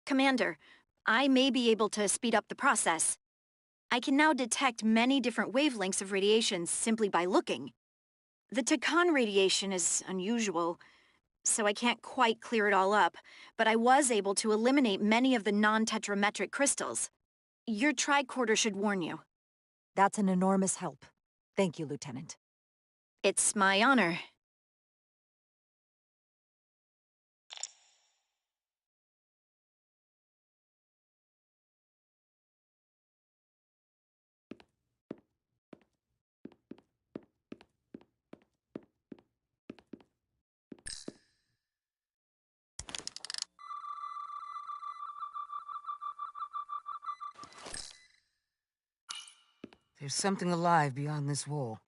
Commander, I may be able to speed up the process. I can now detect many different wavelengths of radiation simply by looking. The Takan radiation is unusual, so I can't quite clear it all up, but I was able to eliminate many of the non-tetrametric crystals. Your tricorder should warn you. That's an enormous help. Thank you, Lieutenant. It's my honor. There's something alive beyond this wall.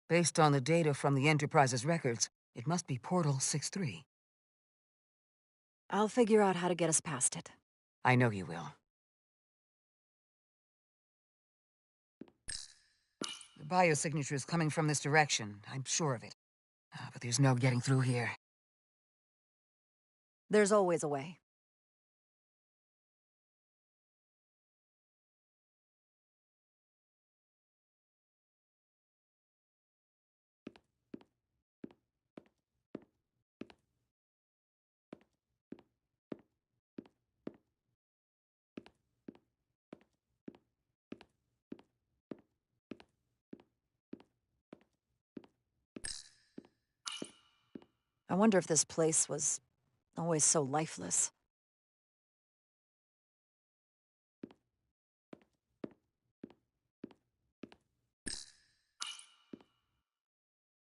Based on the data from the Enterprise's records, it must be Portal 6-3. I'll figure out how to get us past it. I know you will. The biosignature is coming from this direction, I'm sure of it. But there's no getting through here. There's always a way. I wonder if this place was always so lifeless.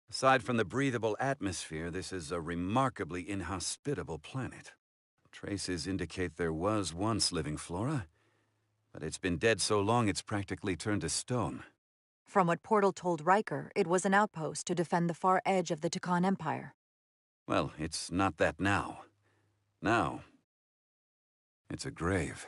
Aside from the breathable atmosphere, this is a remarkably inhospitable planet. Traces indicate there was once living flora, but it's been dead so long it's practically turned to stone. From what Portal told Riker, it was an outpost to defend the far edge of the Takan Empire. Well, it's not that now. Now, it's a grave.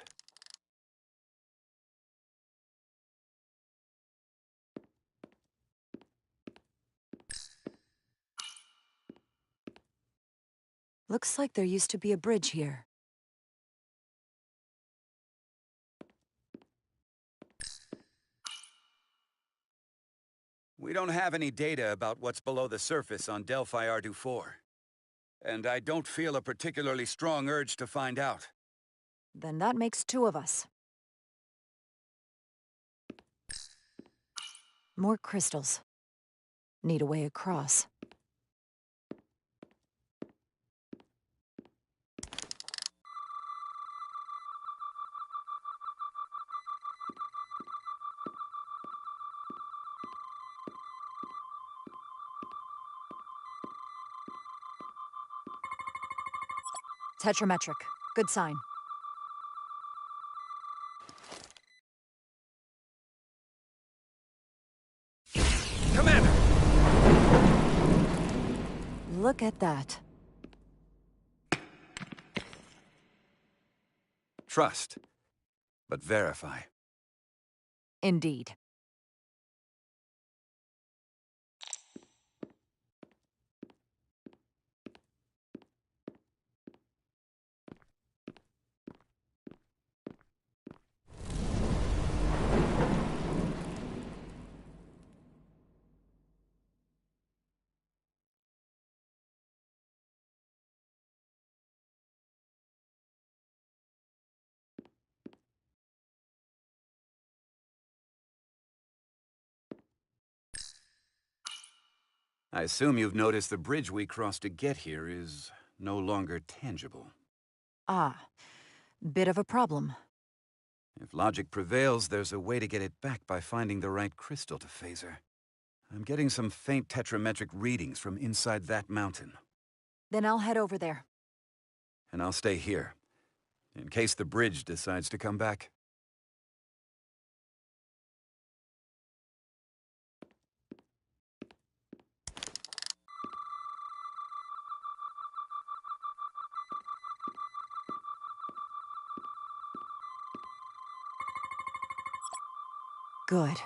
Looks like there used to be a bridge here. We don't have any data about what's below the surface on Delphi Ardu 4. And I don't feel a particularly strong urge to find out. Then that makes two of us. More crystals. Need a way across. Tetrametric. Good sign. Commander! Look at that. Trust, but verify. Indeed. I assume you've noticed the bridge we crossed to get here is no longer tangible. Ah. Bit of a problem. If logic prevails, there's a way to get it back by finding the right crystal to phaser. I'm getting some faint tetrametric readings from inside that mountain. Then I'll head over there. And I'll stay here, in case the bridge decides to come back. Good.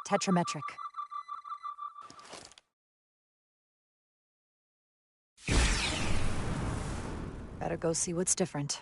tetrametric. Better go see what's different.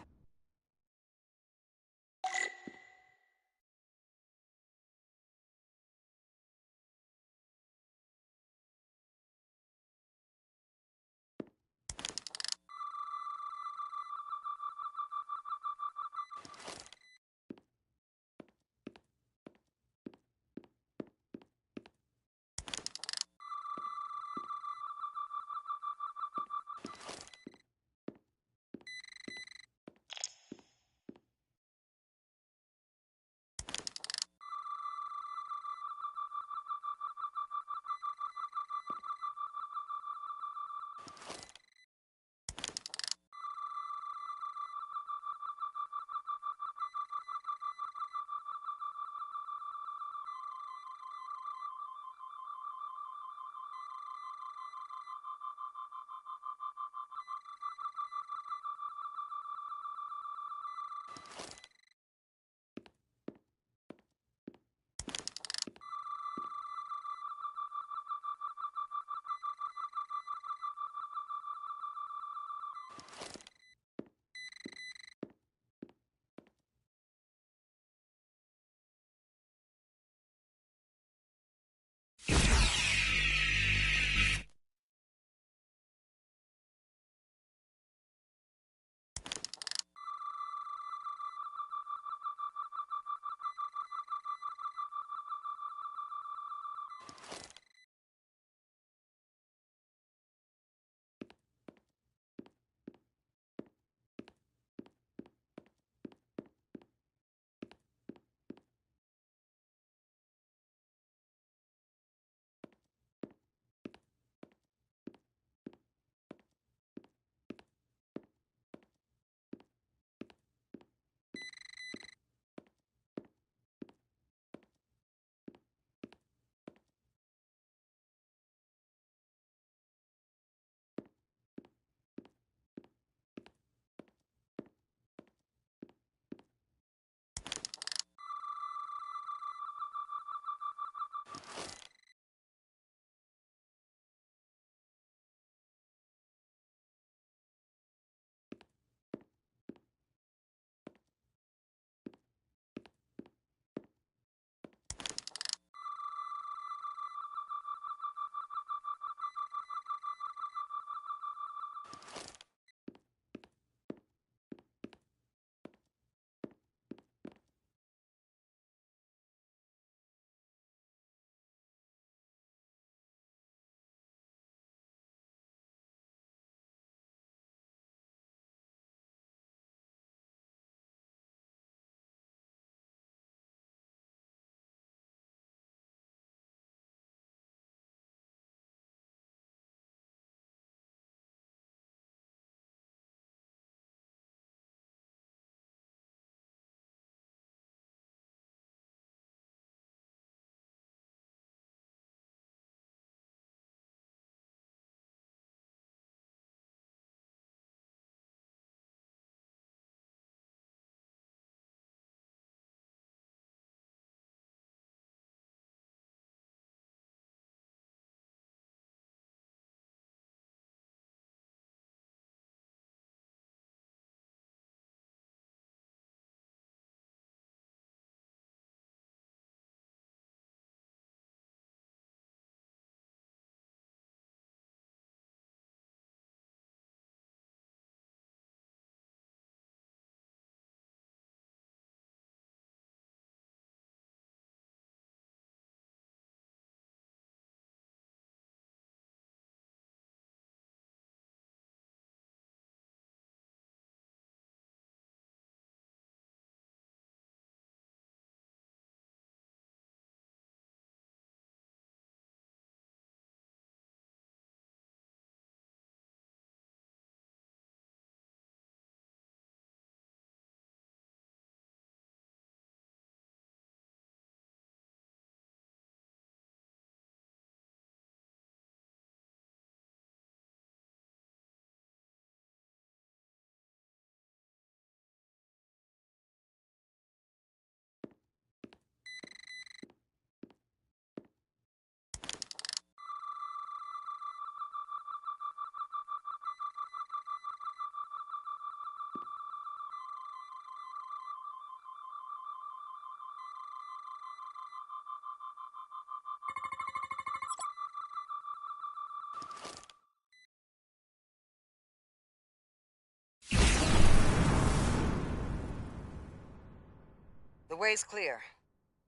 The way's clear.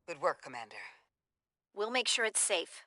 Good work, Commander. We'll make sure it's safe.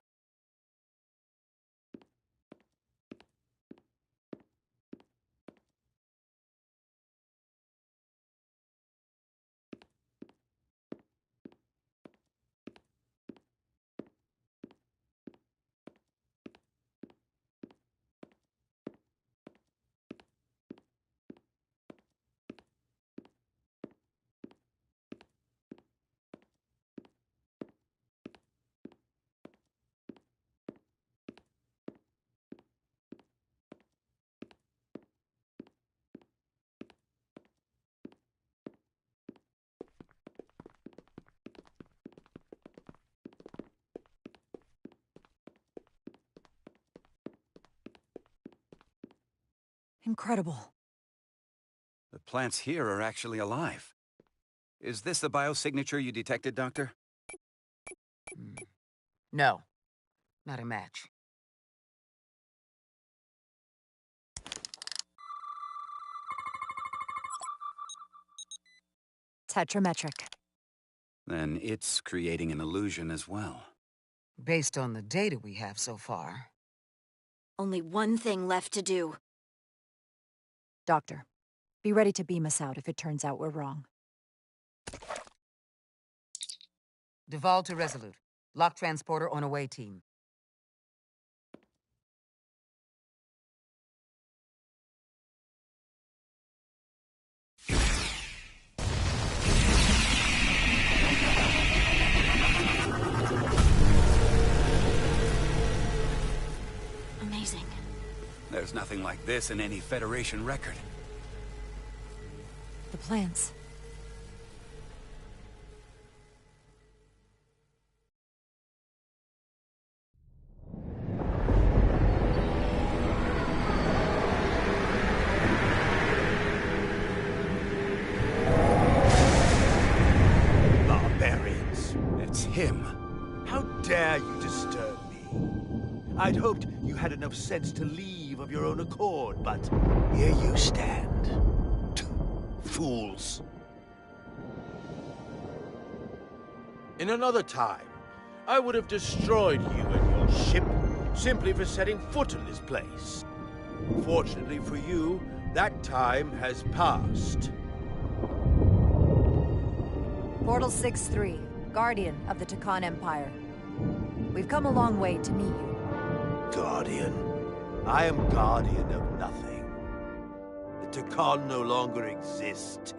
Incredible. The plants here are actually alive. Is this the biosignature you detected, Doctor? No. Not a match. Tetrametric. Then it's creating an illusion as well. Based on the data we have so far. Only one thing left to do. Doctor, be ready to beam us out if it turns out we're wrong. Duval to Resolute. Lock transporter on away team. Amazing. There's nothing like this in any Federation record. The plants. Barbarians. It's him. How dare you disturb me? I'd hoped you had enough sense to leave of your own accord, but here you stand. Fools. In another time, I would have destroyed you and your ship simply for setting foot in this place. Fortunately for you, that time has passed. Portal 6-3, Guardian of the Takan Empire. We've come a long way to meet you. Guardian. I am guardian of nothing. The Takan no longer exist.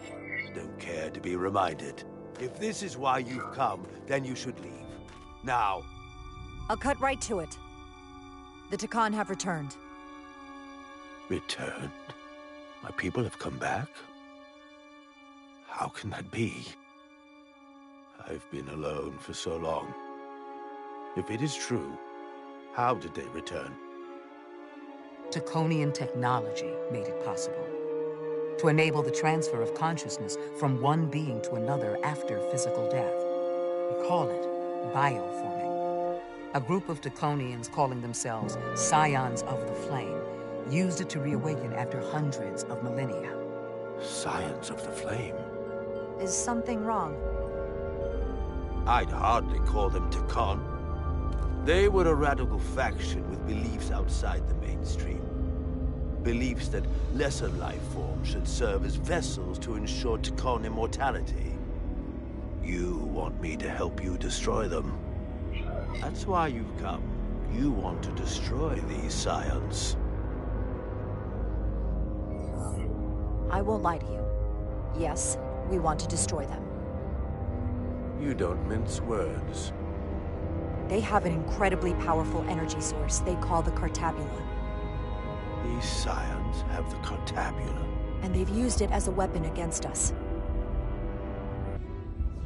Don't care to be reminded. If this is why you've come, then you should leave. Now. I'll cut right to it. The Takan have returned. Returned? My people have come back? How can that be? I've been alone for so long. If it is true, how did they return? Taconian technology made it possible. To enable the transfer of consciousness from one being to another after physical death. We call it bioforming. A group of Taconians calling themselves Scions of the Flame used it to reawaken after hundreds of millennia. Scions of the Flame? Is something wrong? I'd hardly call them Takan. They were a radical faction with beliefs outside the mainstream. Beliefs that lesser life forms should serve as vessels to ensure Takan immortality. You want me to help you destroy them. That's why you've come. You want to destroy these Scions. I won't lie to you. Yes, we want to destroy them. You don't mince words. They have an incredibly powerful energy source they call the Cartabula. These Scions have the Cartabula. And they've used it as a weapon against us.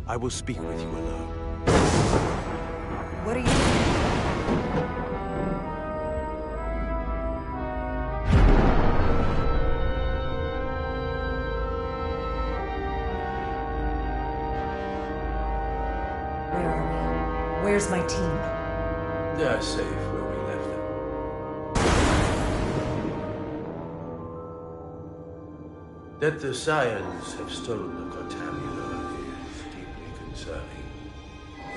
I will speak with you alone. What are you... Where are we? Where's my team? They're safe where we left them. That the Scions have stolen the Cartabula is deeply concerning.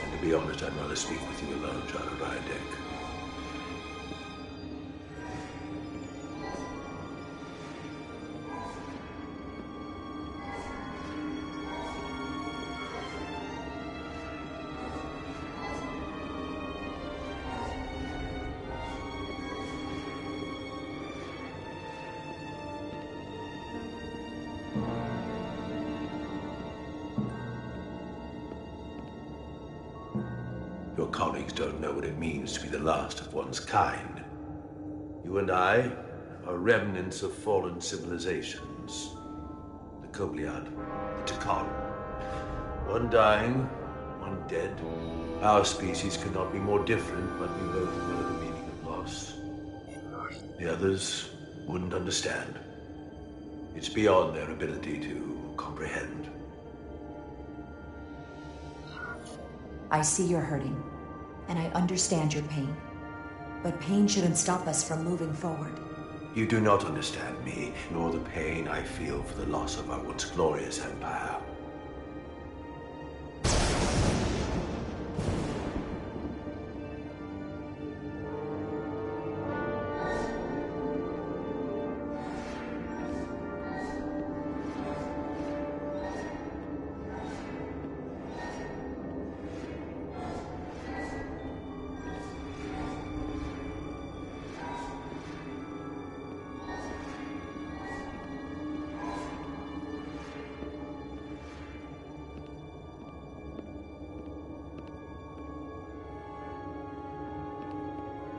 And to be honest, I'd rather speak with you alone, John Rydick. Your colleagues don't know what it means to be the last of one's kind. You and I are remnants of fallen civilizations. The Kobliad, the Tkon. One dying, one dead. Our species could not be more different, but we both know the meaning of loss. The others wouldn't understand. It's beyond their ability to comprehend. I see you're hurting, and I understand your pain. But pain shouldn't stop us from moving forward. You do not understand me, nor the pain I feel for the loss of our once glorious empire.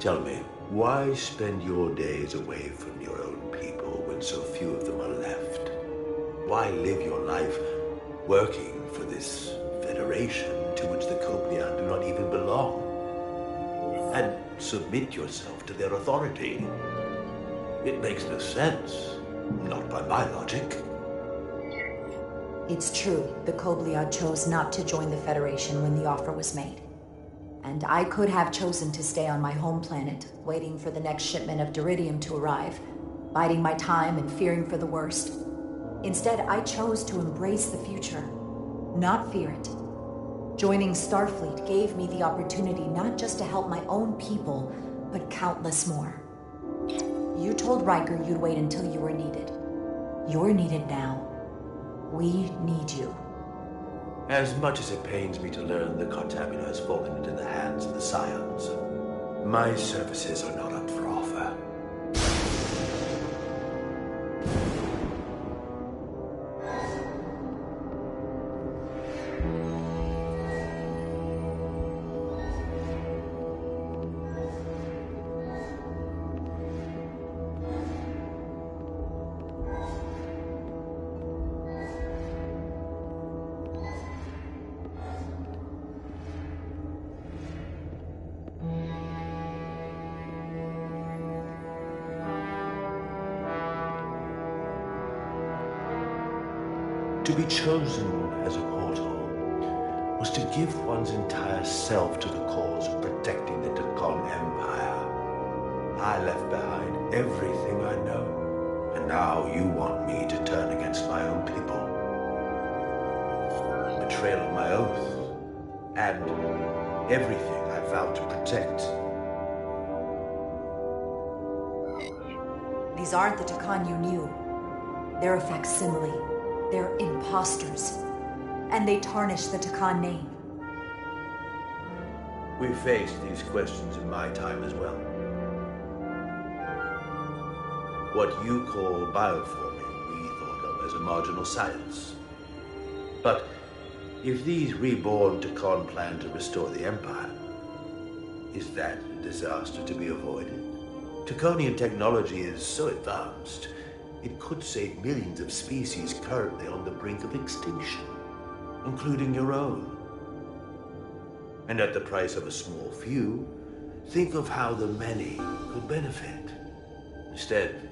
Tell me, why spend your days away from your own people when so few of them are left? Why live your life working for this federation to which the Koblian do not even belong? And submit yourself to their authority? It makes no sense, not by my logic. It's true, the Kobliad chose not to join the Federation when the offer was made. And I could have chosen to stay on my home planet, waiting for the next shipment of Deridium to arrive, biding my time and fearing for the worst. Instead, I chose to embrace the future, not fear it. Joining Starfleet gave me the opportunity not just to help my own people, but countless more. You told Riker you'd wait until you were needed. You're needed now. We need you. As much as it pains me to learn the Cartamina has fallen into the hands of the Scions, my services are not up for offer. To be chosen as a portal was to give one's entire self to the cause of protecting the Tkon Empire. I left behind everything I know, and now you want me to turn against my own people. Betrayal of my oath, and everything I vowed to protect. These aren't the Tkon you knew. They're a facsimile. They're imposters. And they tarnish the Tkon name. We faced these questions in my time as well. What you call bioforming, we thought of as a marginal science. But if these reborn Tkon plan to restore the Empire, is that a disaster to be avoided? Tkonian technology is so advanced, it could save millions of species currently on the brink of extinction, including your own. And at the price of a small few, think of how the many could benefit. Instead,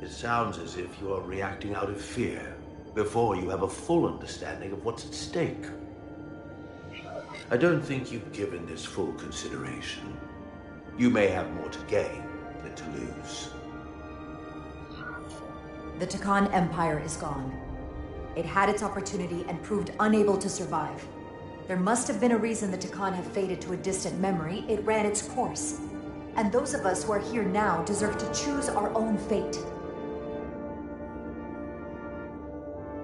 it sounds as if you are reacting out of fear before you have a full understanding of what's at stake. I don't think you've given this full consideration. You may have more to gain than to lose. The Tkon Empire is gone. It had its opportunity and proved unable to survive. There must have been a reason the Takan have faded to a distant memory. It ran its course. And those of us who are here now deserve to choose our own fate.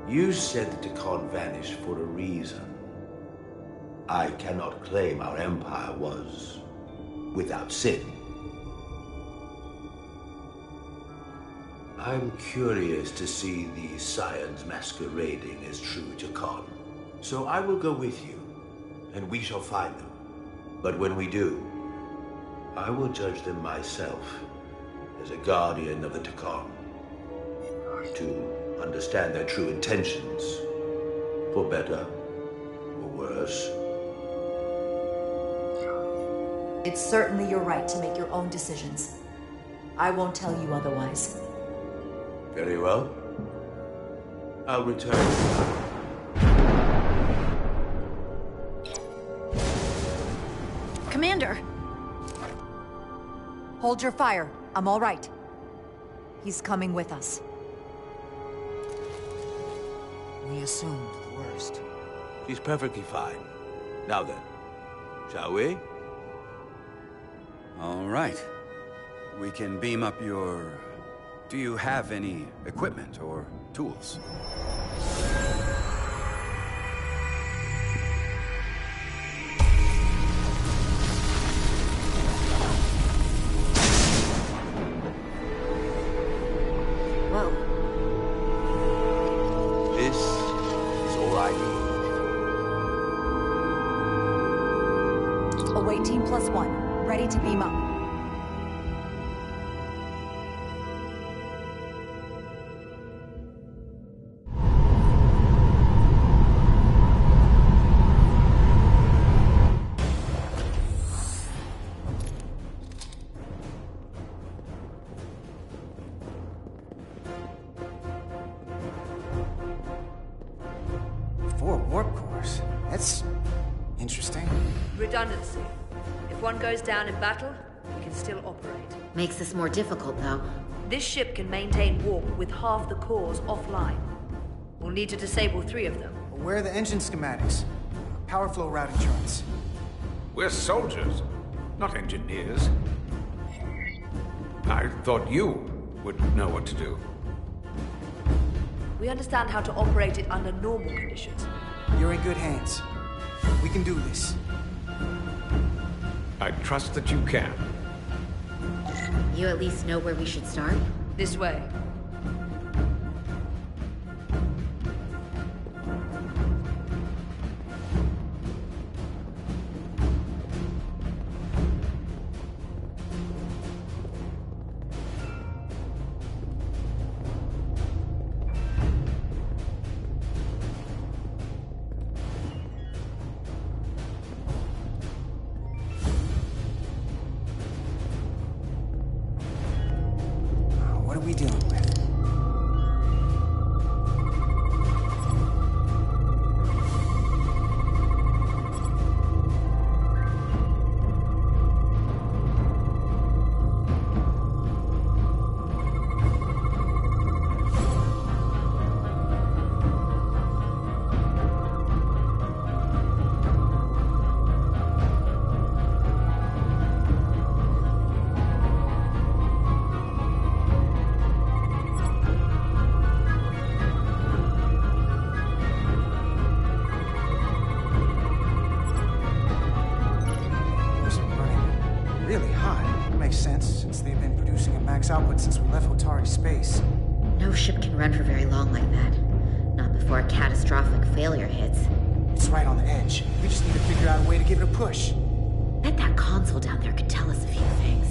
You said the Takan vanished for a reason. I cannot claim our empire was without sin. I'm curious to see these scions masquerading as true Takan. So I will go with you, and we shall find them. But when we do, I will judge them myself as a guardian of the Takan, to understand their true intentions, for better or worse. It's certainly your right to make your own decisions. I won't tell you otherwise. Very well. I'll return. Commander! Hold your fire. I'm all right. He's coming with us. We assumed the worst. She's perfectly fine. Now then, shall we? All right. We can beam up your... Do you have any equipment or tools? Whoa. This is all I need. Await Team +1. Ready to beam up. Warp cores. That's interesting. Redundancy. If one goes down in battle, we can still operate. Makes this more difficult, though. This ship can maintain warp with half the cores offline. We'll need to disable 3 of them. Where are the engine schematics? Power flow routing charts. We're soldiers, not engineers. I thought you would know what to do. We understand how to operate it under normal conditions. You're in good hands. We can do this. I trust that you can. You at least know where we should start? This way. What are we dealing with? Really hot. Makes sense, since they've been producing at max output since we left Otari space. No ship can run for very long like that. Not before a catastrophic failure hits. It's right on the edge. We just need to figure out a way to give it a push. Bet that console down there could tell us a few things.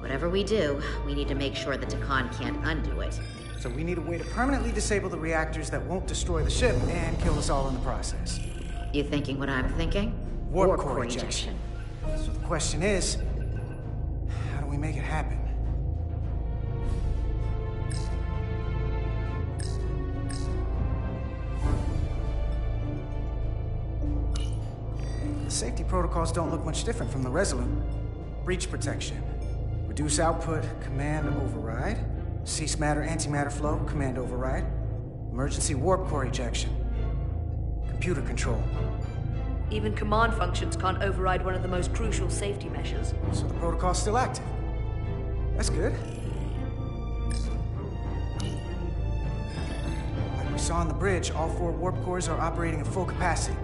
Whatever we do, we need to make sure the Takan can't undo it. So we need a way to permanently disable the reactors that won't destroy the ship and kill us all in the process. You thinking what I'm thinking? Warp core ejection. So the question is, how do we make it happen? The safety protocols don't look much different from the Resolute. Breach protection. Reduce output, command override. Cease matter, antimatter flow, command override. Emergency warp core ejection. Computer control. Even command functions can't override one of the most crucial safety measures. So the protocol's still active. That's good. Like we saw on the bridge, all 4 warp cores are operating at full capacity.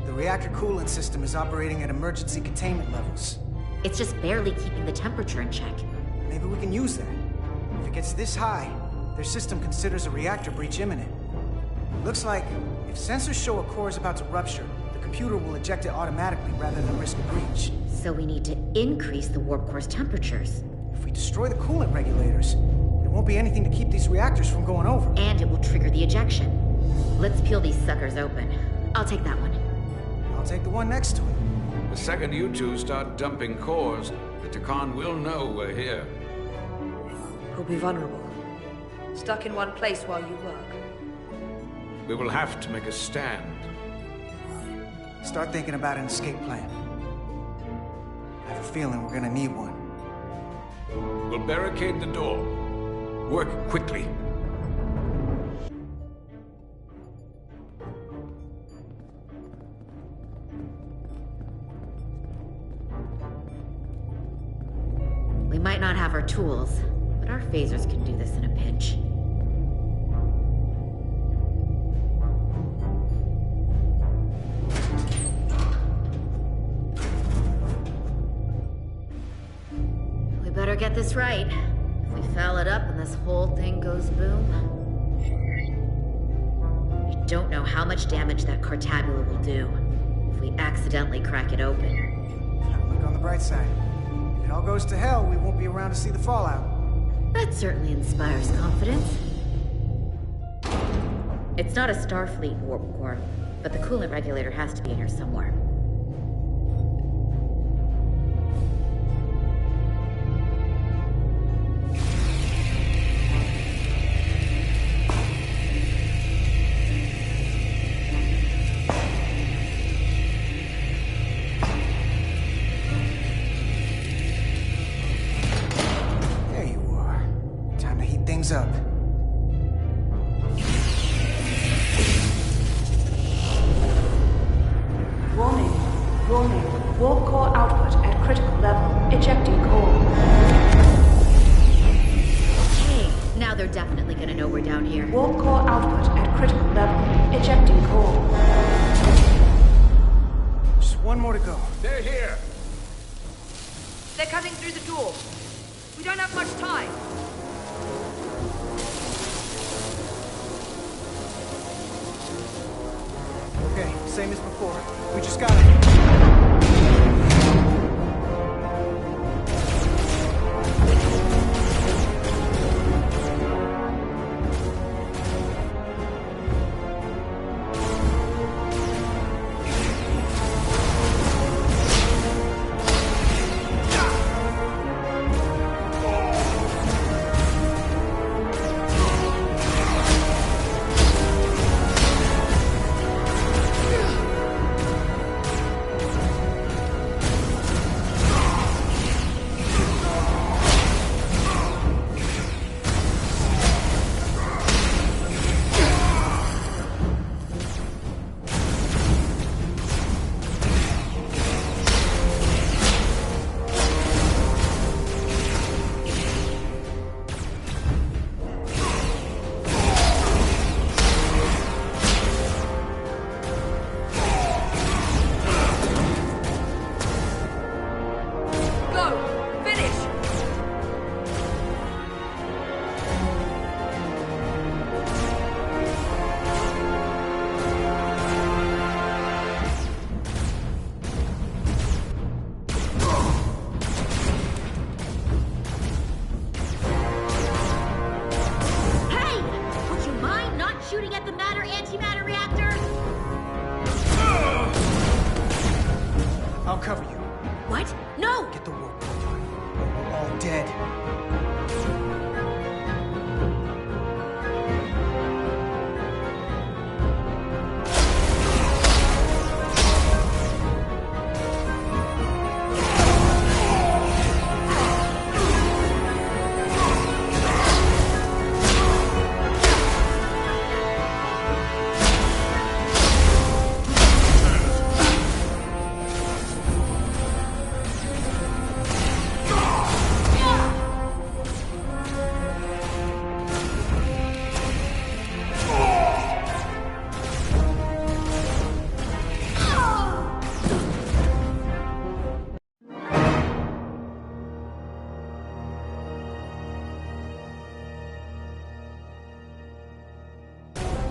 The reactor coolant system is operating at emergency containment levels. It's just barely keeping the temperature in check. Maybe we can use that. If it gets this high, their system considers a reactor breach imminent. Looks like if sensors show a core is about to rupture, the computer will eject it automatically rather than risk a breach. So we need to increase the warp core's temperatures. If we destroy the coolant regulators, there won't be anything to keep these reactors from going over. And it will trigger the ejection. Let's peel these suckers open. I'll take that one. I'll take the one next to it. The second you two start dumping cores, the Takan will know we're here. We'll be vulnerable. Stuck in one place while you work. We will have to make a stand. Start thinking about an escape plan. I have a feeling we're gonna need one. We'll barricade the door. Work quickly. We might not have our tools, but our phasers can do this in a pinch. We better get this right. If we foul it up and this whole thing goes boom... I don't know how much damage that Cartabula will do if we accidentally crack it open. Look on the bright side. If it all goes to hell, we won't be around to see the fallout. That certainly inspires confidence. It's not a Starfleet warp core, but the coolant regulator has to be in here somewhere. Up. Warning. Warning. Warp core output at critical level. Ejecting core. Hey, now they're definitely gonna know we're down here. Warp core output at critical level. Ejecting core. Just one more to go. They're here! They're cutting through the door. We don't have much time. Okay, same as before. We just gotta... What? No! Get the warp core done, or we're all dead.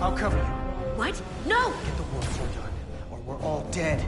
I'll cover you. What? No! Get the warp core done, or we're all dead.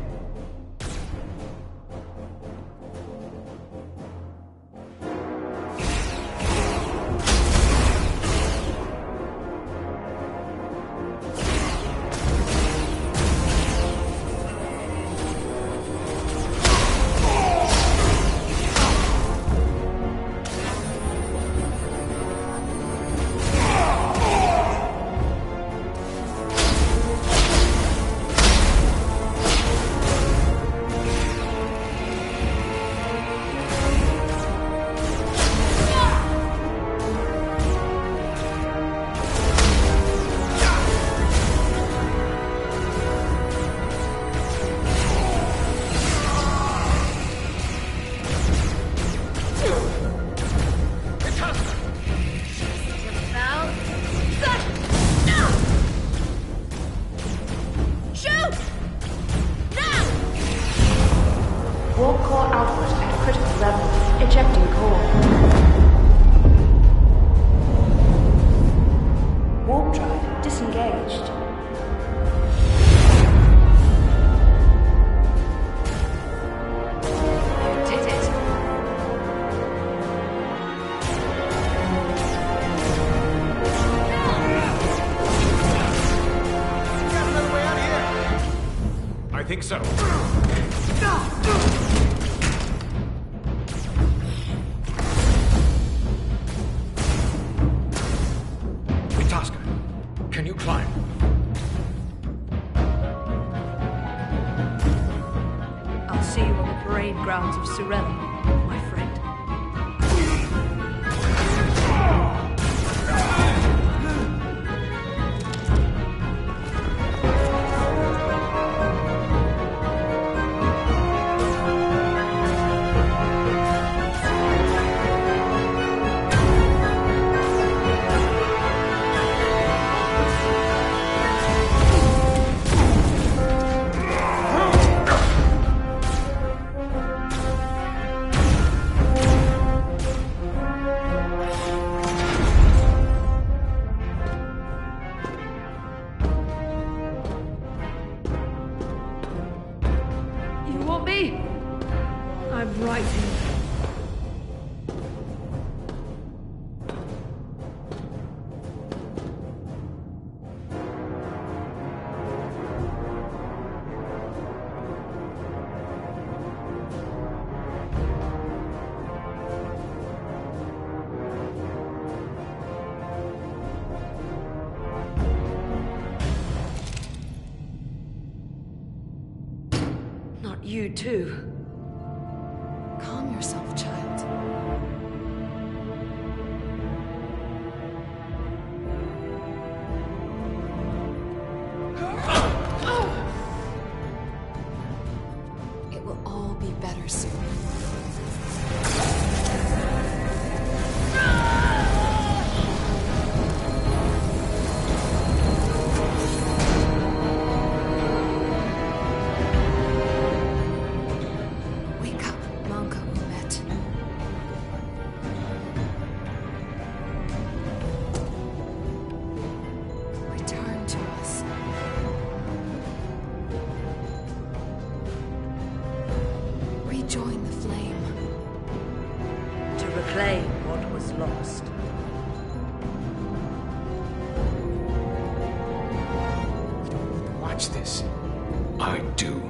Warp core output at critical level. Ejecting core. Warp drive disengaged. Did it? Got another way out of here. I think so. Itasca, can you climb? I'll see you on the parade grounds of Sorella, my friend. You want me? I'm right here. Not you, too. Calm yourself, child. It will all be better soon. Wake up, Monka Umet. Return to us. Rejoin the flame. To reclaim what was lost. Watch this. I do.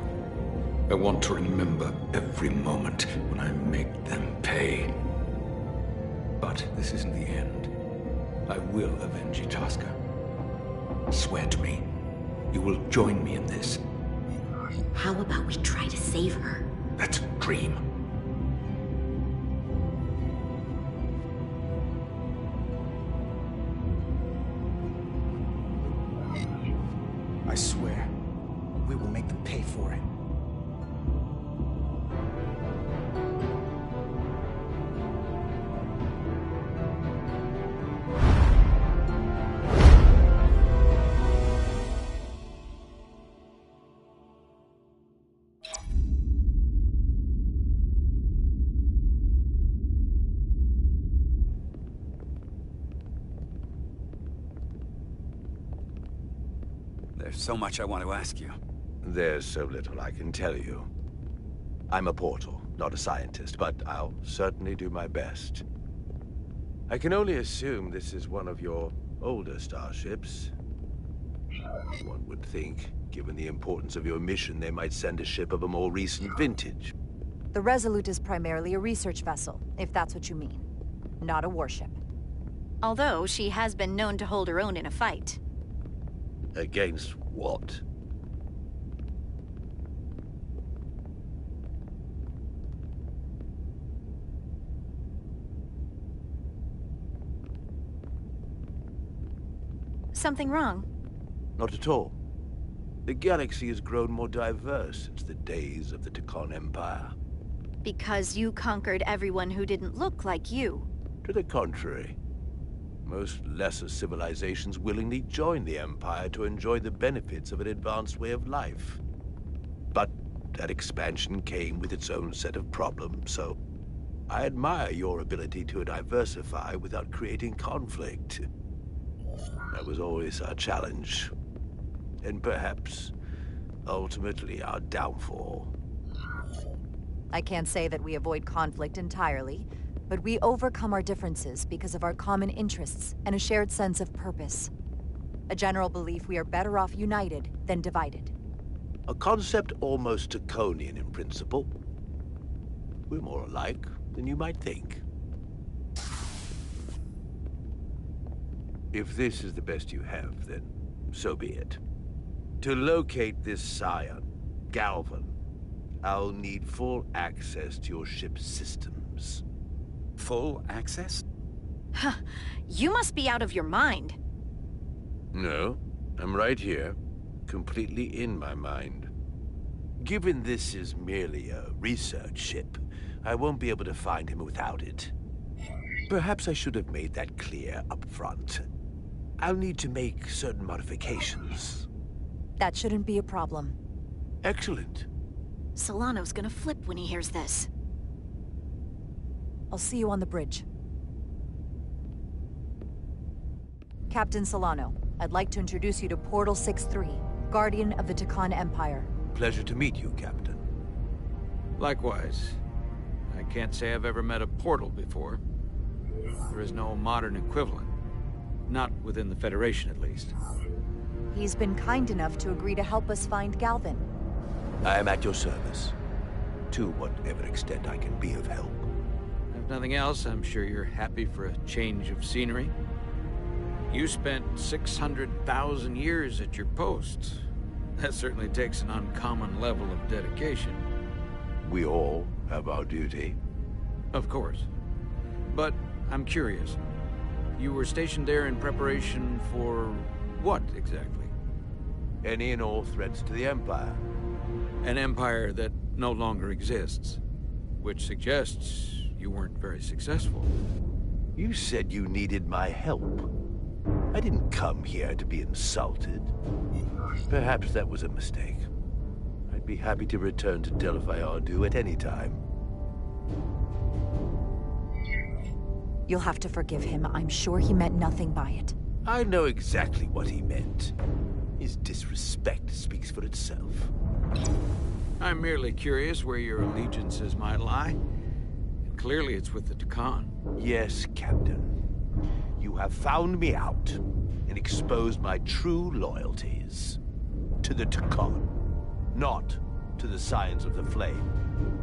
I want to remember every moment when I make them pay. But this isn't the end. I will avenge Itasca. Swear to me, you will join me in this. How about we try to save her? That's a dream. I swear, we will make them pay for it. There's so much I want to ask you. There's so little I can tell you. I'm a portal, not a scientist, but I'll certainly do my best. I can only assume this is one of your older starships. One would think, given the importance of your mission, they might send a ship of a more recent vintage. The Resolute is primarily a research vessel, if that's what you mean. Not a warship. Although she has been known to hold her own in a fight. Against what? Something wrong? Not at all. The galaxy has grown more diverse since the days of the Tkon Empire. Because you conquered everyone who didn't look like you. To the contrary. Most lesser civilizations willingly join the Empire to enjoy the benefits of an advanced way of life. But that expansion came with its own set of problems, so I admire your ability to diversify without creating conflict. That was always our challenge. And perhaps, ultimately, our downfall. I can't say that we avoid conflict entirely, but we overcome our differences because of our common interests and a shared sense of purpose. A general belief we are better off united than divided. A concept almost Tkonian in principle. We're more alike than you might think. If this is the best you have, then so be it. To locate this scion, Galvan, I'll need full access to your ship's systems. Full access? Huh. You must be out of your mind. No, I'm right here, completely in my mind. Given this is merely a research ship, I won't be able to find him without it. Perhaps I should have made that clear up front. I'll need to make certain modifications. That shouldn't be a problem. Excellent. Solano's gonna flip when he hears this. I'll see you on the bridge. Captain Solano, I'd like to introduce you to Portal 6-3, Guardian of the Tkon Empire. Pleasure to meet you, Captain. Likewise. I can't say I've ever met a portal before. There is no modern equivalent. Not within the Federation, at least. He's been kind enough to agree to help us find Galvan. I am at your service. To whatever extent I can be of help. If nothing else, I'm sure you're happy for a change of scenery. You spent 600,000 years at your post. That certainly takes an uncommon level of dedication. We all have our duty. Of course. But I'm curious. You were stationed there in preparation for what, exactly? Any and all threats to the Empire. An empire that no longer exists. Which suggests you weren't very successful. You said you needed my help. I didn't come here to be insulted. Perhaps that was a mistake. I'd be happy to return to Delphi Ardu at any time. You'll have to forgive him. I'm sure he meant nothing by it. I know exactly what he meant. His disrespect speaks for itself. I'm merely curious where your allegiances might lie. And clearly it's with the Tkon. Yes, Captain. You have found me out and exposed my true loyalties. To the Tkon, not to the Scions of the Flame,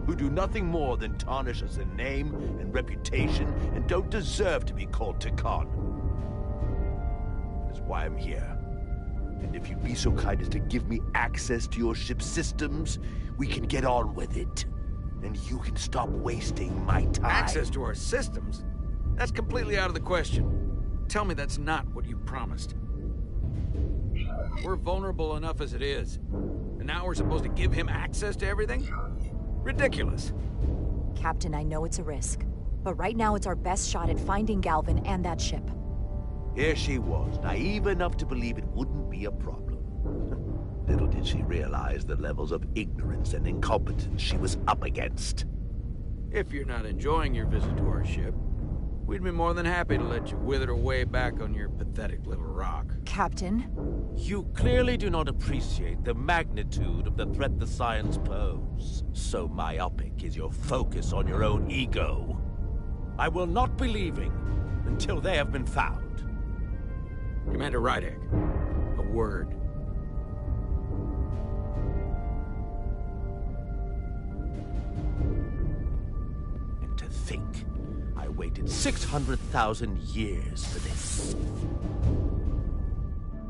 who do nothing more than tarnish us in name and reputation and don't deserve to be called Takan. That's why I'm here. And if you'd be so kind as to give me access to your ship's systems, we can get on with it. And you can stop wasting my time. Access to our systems? That's completely out of the question. Tell me that's not what you promised. We're vulnerable enough as it is. And now we're supposed to give him access to everything? Ridiculous. Captain, I know it's a risk, but right now it's our best shot at finding Galvin and that ship. Here she was, naive enough to believe it wouldn't be a problem. Little did she realize the levels of ignorance and incompetence she was up against. If you're not enjoying your visit to our ship, we'd be more than happy to let you wither away back on your pathetic little rock. Captain? You clearly do not appreciate the magnitude of the threat the Scions pose. So myopic is your focus on your own ego. I will not be leaving until they have been found. Commander Rydek, a word. And to think, I waited 600,000 years for this.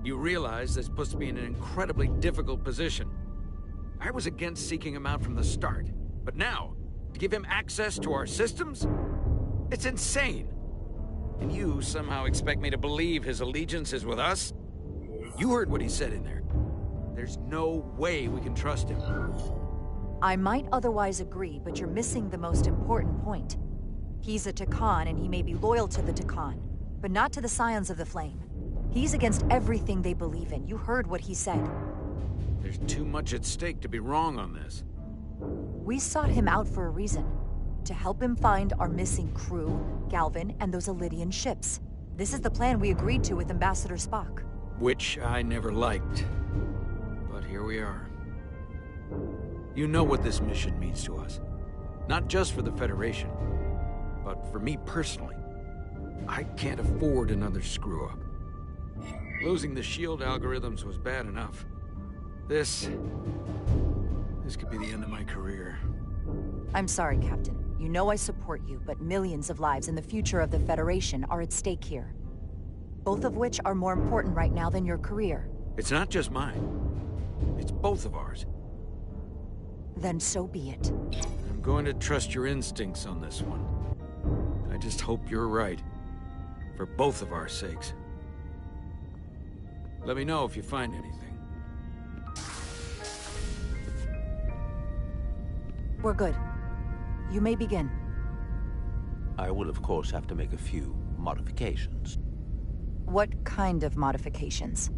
You realize this puts me in an incredibly difficult position. I was against seeking him out from the start, but now, to give him access to our systems? It's insane! And you somehow expect me to believe his allegiance is with us? You heard what he said in there. There's no way we can trust him. I might otherwise agree, but you're missing the most important point. He's a Takan, and he may be loyal to the Takan, but not to the Scions of the Flame. He's against everything they believe in. You heard what he said. There's too much at stake to be wrong on this. We sought him out for a reason. To help him find our missing crew, Galvin, and those Elydian ships. This is the plan we agreed to with Ambassador Spock. Which I never liked. But here we are. You know what this mission means to us. Not just for the Federation, but for me personally. I can't afford another screw-up. Losing the shield algorithms was bad enough. This could be the end of my career. I'm sorry, Captain. You know I support you, but millions of lives and the future of the Federation are at stake here. Both of which are more important right now than your career. It's not just mine. It's both of ours. Then so be it. I'm going to trust your instincts on this one. I just hope you're right. For both of our sakes. Let me know if you find anything. We're good. You may begin. I will, of course, have to make a few modifications. What kind of modifications?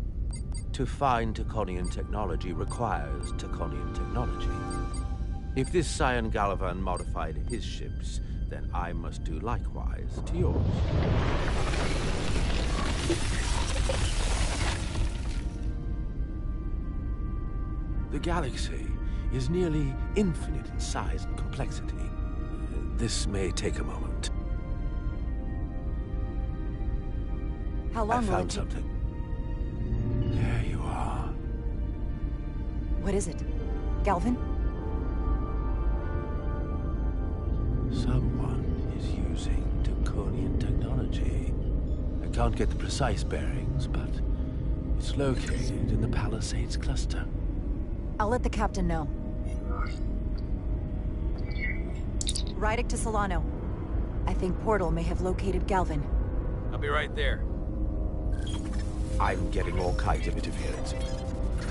To find Taconian technology requires Taconian technology. If this Scion Gallivan modified his ships, then I must do likewise to yours. The galaxy is nearly infinite in size and complexity. This may take a moment. How long I will it found take? something. There you are. What is it? Galvin? Someone is using Taconian technology. I can't get the precise bearings, but it's located in the Palisades cluster. I'll let the captain know. Rydek to Solano. I think Portal may have located Galvin. I'll be right there. I'm getting all kinds of interference.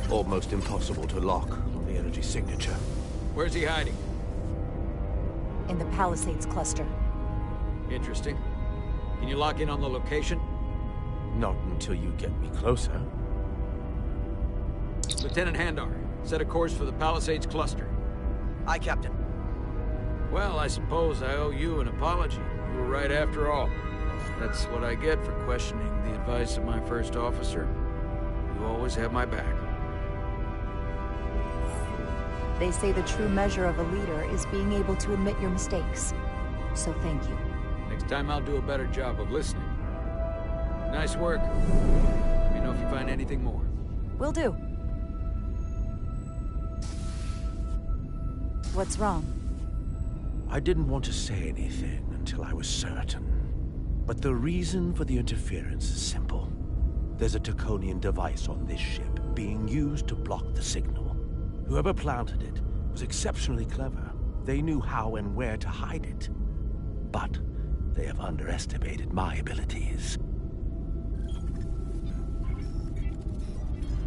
Almost impossible to lock on the energy signature. Where's he hiding? In the Palisades cluster. Interesting. Can you lock in on the location? Not until you get me closer. Lieutenant Handar, set a course for the Palisades cluster. Aye, Captain. Well, I suppose I owe you an apology. You were right after all. That's what I get for questioning the advice of my first officer. You always have my back. They say the true measure of a leader is being able to admit your mistakes. So thank you. Next time I'll do a better job of listening. Nice work. Let me know if you find anything more. Will do. What's wrong? I didn't want to say anything until I was certain. But the reason for the interference is simple. There's a Taconian device on this ship being used to block the signal. Whoever planted it was exceptionally clever. They knew how and where to hide it. But they have underestimated my abilities.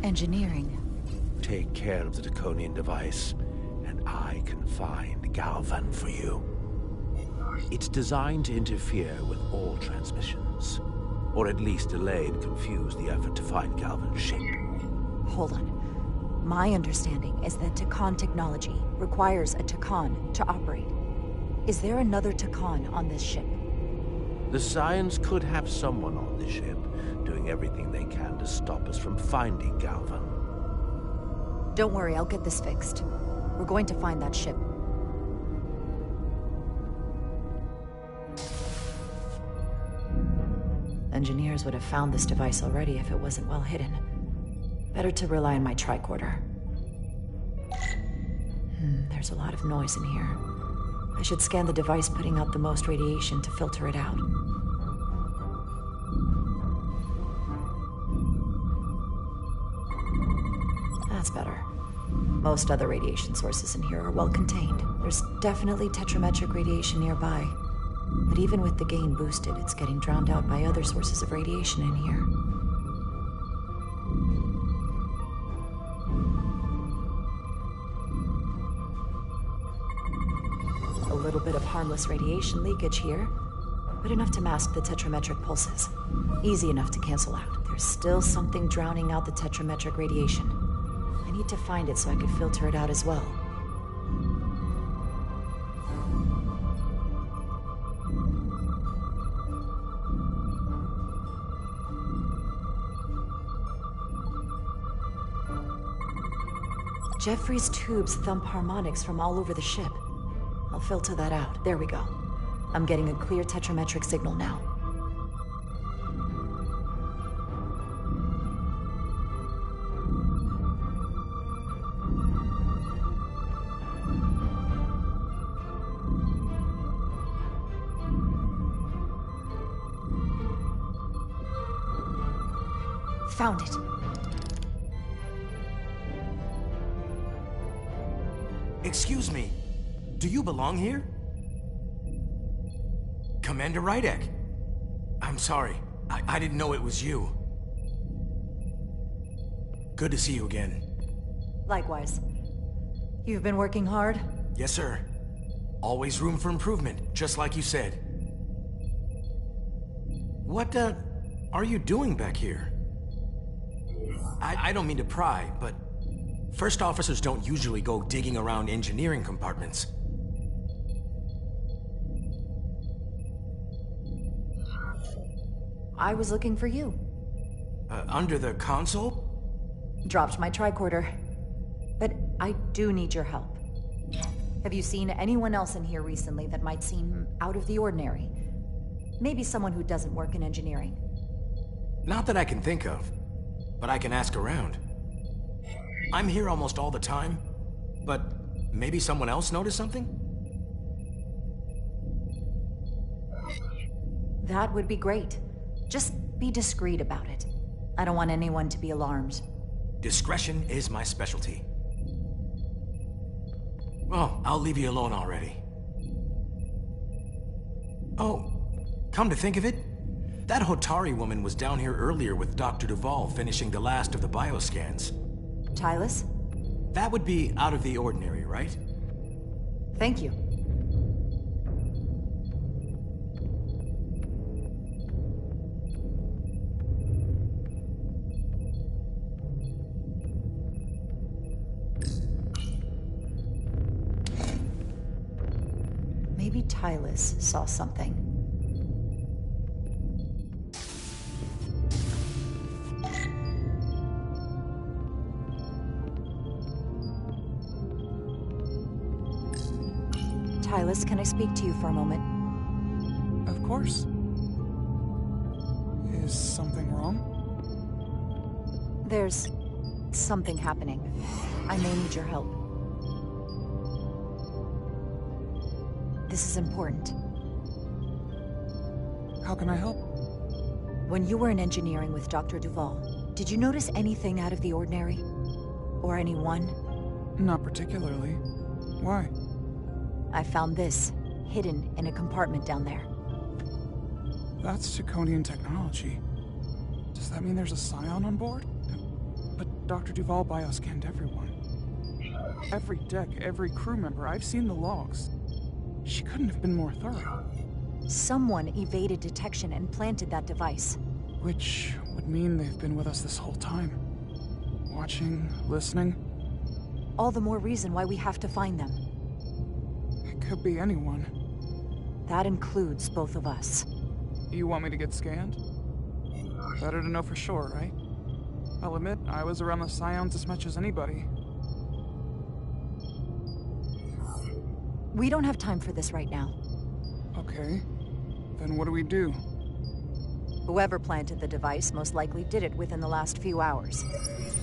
Engineering. Take care of the Taconian device, and I can find Galvan for you. It's designed to interfere with all transmissions, or at least delay and confuse the effort to find Galvan's ship. Hold on. My understanding is that Takan technology requires a Takan to operate. Is there another Takan on this ship? The Scions could have someone on the ship, doing everything they can to stop us from finding Galvan. Don't worry, I'll get this fixed. We're going to find that ship. Engineers would have found this device already if it wasn't well hidden. Better to rely on my tricorder. There's a lot of noise in here. I should scan the device putting out the most radiation to filter it out. That's better. Most other radiation sources in here are well contained. There's definitely tetrametric radiation nearby. But even with the gain boosted, it's getting drowned out by other sources of radiation in here. A little bit of harmless radiation leakage here, but enough to mask the tetrametric pulses. Easy enough to cancel out. There's still something drowning out the tetrametric radiation. I need to find it so I can filter it out as well. Jeffrey's tubes thump harmonics from all over the ship. I'll filter that out. There we go. I'm getting a clear tetrametric signal now. Found it. Excuse me, do you belong here? Commander Rydek. I'm sorry, I didn't know it was you. Good to see you again. Likewise. You've been working hard? Yes, sir. Always room for improvement, just like you said. What, are you doing back here? I don't mean to pry, but first officers don't usually go digging around engineering compartments. I was looking for you. Under the console? Dropped my tricorder. But I do need your help. Have you seen anyone else in here recently that might seem out of the ordinary? Maybe someone who doesn't work in engineering. Not that I can think of, but I can ask around. I'm here almost all the time, but maybe someone else noticed something? That would be great. Just be discreet about it. I don't want anyone to be alarmed. Discretion is my specialty. Well, I'll leave you alone already. Oh, come to think of it, that Hotari woman was down here earlier with Dr. Duvall finishing the last of the bioscans. Tylus? That would be out of the ordinary, right? Thank you. Maybe Tylus saw something. Tylus, can I speak to you for a moment? Of course. Is something wrong? There's something happening. I may need your help. This is important. How can I help? When you were in engineering with Dr. Duval, did you notice anything out of the ordinary? Or anyone? Not particularly. Why? I found this, hidden in a compartment down there. That's Taconian technology. Does that mean there's a Scion on board? But Dr. Duval bioscanned everyone. Every deck, every crew member, I've seen the logs. She couldn't have been more thorough. Someone evaded detection and planted that device. Which would mean they've been with us this whole time. Watching, listening. All the more reason why we have to find them. It could be anyone. That includes both of us. You want me to get scanned? Better to know for sure, right? I'll admit, I was around the Scions as much as anybody. We don't have time for this right now. Okay. Then what do we do? Whoever planted the device most likely did it within the last few hours.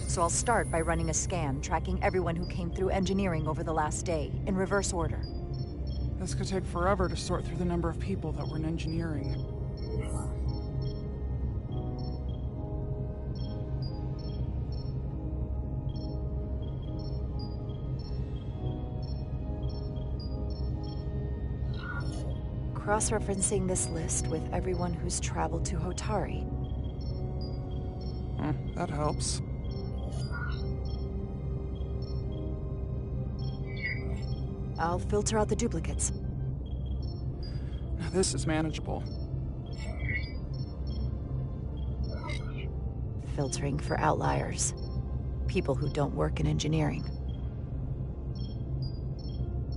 So I'll start by running a scan, tracking everyone who came through engineering over the last day, in reverse order. This could take forever to sort through the number of people that were in engineering. Cross-referencing this list with everyone who's traveled to Hotari. That helps. I'll filter out the duplicates. Now this is manageable. Filtering for outliers. People who don't work in engineering.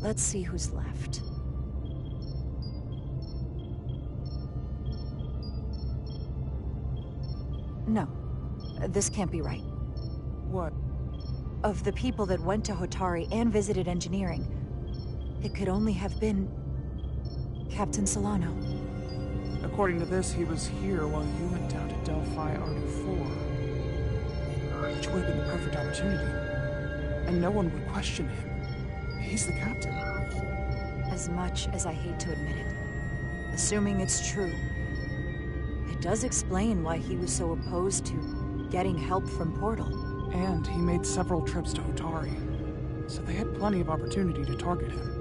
Let's see who's left. No. This can't be right. What? Of the people that went to Hotari and visited engineering, it could only have been Captain Solano. According to this, he was here while you went down to Delphi Ardu-4. Which would have been the perfect opportunity. And no one would question him. He's the captain. As much as I hate to admit it, assuming it's true, it does explain why he was so opposed to getting help from Portal. And he made several trips to Hotari, so they had plenty of opportunity to target him.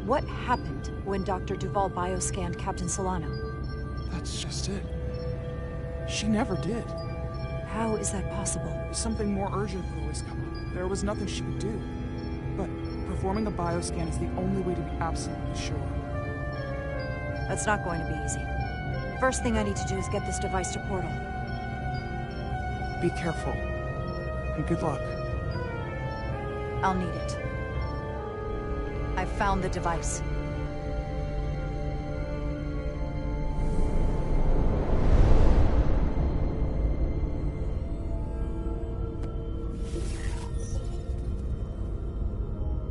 What happened when Dr. Duval bioscanned Captain Solano? That's just it. She never did. How is that possible? Something more urgent would always come up. There was nothing she could do. But performing a bioscan is the only way to be absolutely sure. That's not going to be easy. First thing I need to do is get this device to Portal. Be careful. And good luck. I'll need it. I've found the device.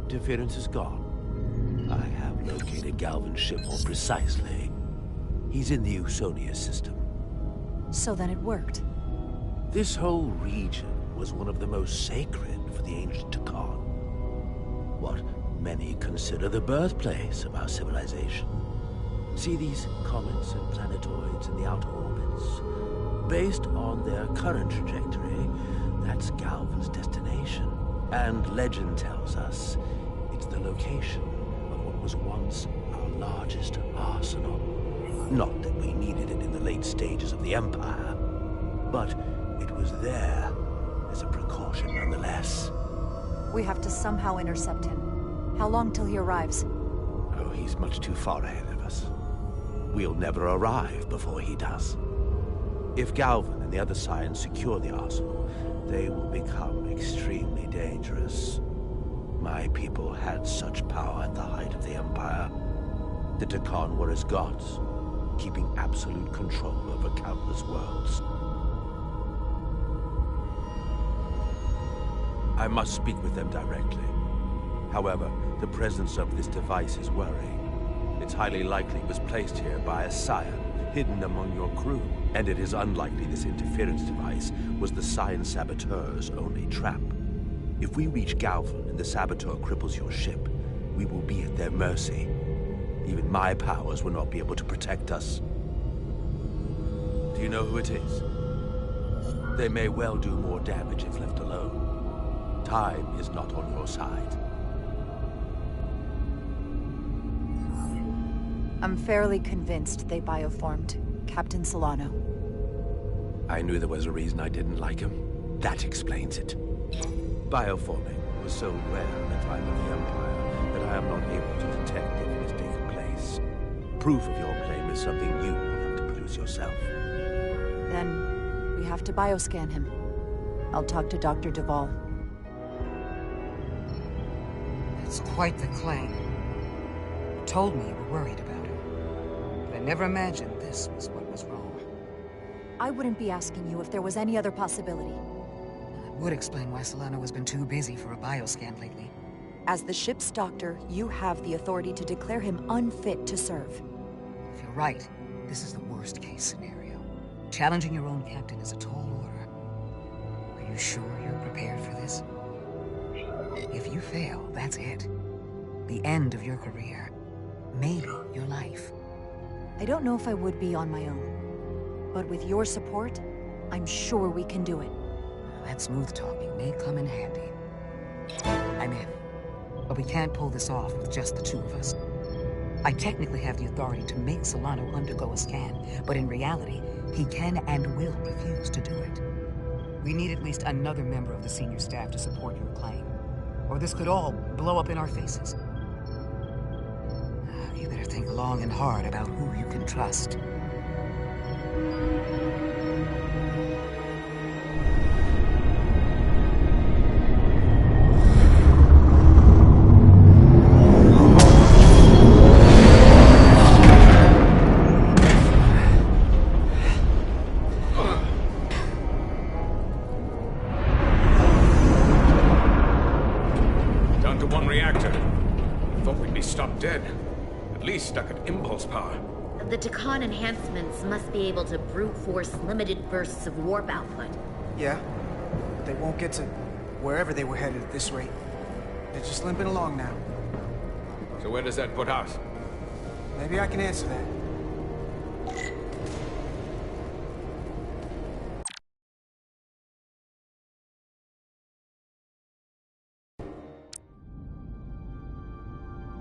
Interference is gone. I have located Galvan's ship more precisely. He's in the Usonia system. So then it worked. This whole region was one of the most sacred for the ancient Takan. What many consider the birthplace of our civilization. See these comets and planetoids in the outer orbits? Based on their current trajectory, that's Galvan's destination. And legend tells us it's the location of what was once our largest arsenal. Not that we needed it in the late stages of the Empire, but it was there as a precaution nonetheless. We have to somehow intercept him. How long till he arrives? Oh, he's much too far ahead of us. We'll never arrive before he does. If Galvan and the other Scions secure the arsenal, they will become extremely dangerous. My people had such power at the height of the Empire. The Takan were as gods, keeping absolute control over countless worlds. I must speak with them directly. However, the presence of this device is worrying. It's highly likely it was placed here by a Scion, hidden among your crew. And it is unlikely this interference device was the Scion Saboteur's only trap. If we reach Galvan and the Saboteur cripples your ship, we will be at their mercy. Even my powers will not be able to protect us. Do you know who it is? They may well do more damage if left alone. Time is not on your side. I'm fairly convinced they bioformed Captain Solano. I knew there was a reason I didn't like him. That explains it. Bioforming was so rare in the time of the Empire that I am not able to detect if it has taken place. Proof of your claim is something you will have to produce yourself. Then we have to bioscan him. I'll talk to Dr. Duvall. That's quite the claim. You told me you were worried about him, but I never imagined this was what was wrong. I wouldn't be asking you if there was any other possibility. That would explain why Solano has been too busy for a bioscan lately. As the ship's doctor, you have the authority to declare him unfit to serve. If you're right, this is the worst-case scenario. Challenging your own captain is a tall order. Are you sure you're prepared for this? If you fail, that's it. The end of your career. Maybe your life. I don't know if I would be on my own. But with your support, I'm sure we can do it. That smooth talking may come in handy. I'm in. But we can't pull this off with just the two of us. I technically have the authority to make Solano undergo a scan, but in reality, he can and will refuse to do it. We need at least another member of the senior staff to support your claim, or this could all blow up in our faces. You better think long and hard about who you can trust. Down to one reactor. Thought we'd be stopped dead. At least stuck at impulse power. The Takan enhancements must be able to brute force limited bursts of warp output. Yeah, but they won't get to wherever they were headed at this rate. They're just limping along now. So where does that put us? Maybe I can answer that.